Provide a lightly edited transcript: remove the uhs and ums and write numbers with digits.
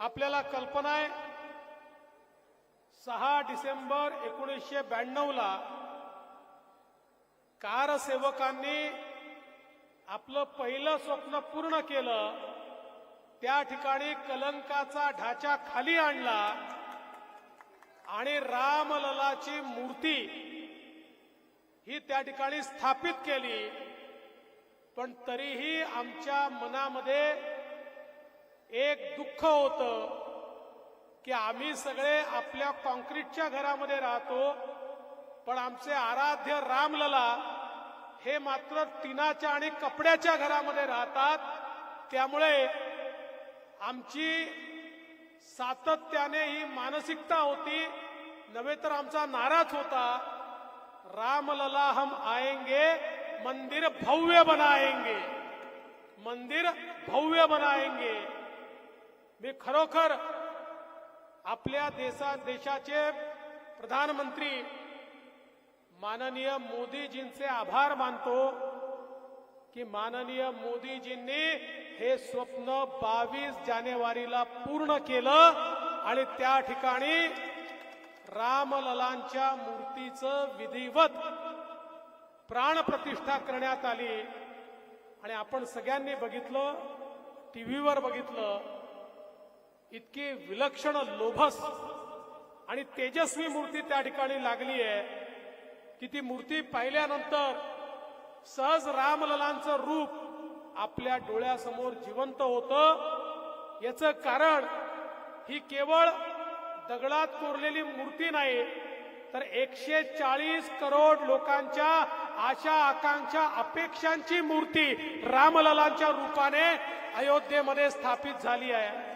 आपल्याला कल्पना आहे 6 डिसेंबर 1992 ला कारसेवकांनी आपलं पहिलं स्वप्न पूर्ण केलं। त्या ठिकाणी कलंकाचा ढाचा खाली आणला आणि रामललाची मूर्ती ही त्या ठिकाणी स्थापित केली। पण तरीही आमच्या मनामध्ये एक दुःख होतं की आम्ही सगळे आपल्या कॉन्क्रीटच्या घरामध्ये राहतो, पण आमचे आराध्य रामलला हे मात्र टिनाच्या आणि कपड्याच्या घरामध्ये राहतात। त्यामुळे आमची सातत्याने ही मानसिकता होती, नव्हे तर आमचा नाराज होता, रामलला हम आएंगे, मंदिर भव्य बनाएंगे, मंदिर भव्य बनाएंगे। मी खरोखर आपल्या देशाचे प्रधानमंत्री माननीय मोदीजींचे आभार मानतो की माननीय मोदीजींनी हे स्वप्न 22 जानेवारीला पूर्ण केलं आणि त्या ठिकाणी रामललांच्या मूर्तीचं विधिवत प्राणप्रतिष्ठा करण्यात आली। आणि आपण सगळ्यांनी बघितलं, टीव्हीवर बघितलं, इतकी विलक्षण लोभस आणि तेजस्वी मूर्ती त्या ठिकाणी लागली आहे की ती मूर्ती पाहिल्यानंतर सहज रामललांचं रूप आपल्या डोळ्यासमोर जिवंत होतं। याचं कारण ही केवळ दगडात कोरलेली मूर्ती नाही, तर 140 करोड लोकांच्या आशा आकांक्षा अपेक्षांची मूर्ती रामललांच्या रूपाने अयोध्येमध्ये स्थापित झाली आहे।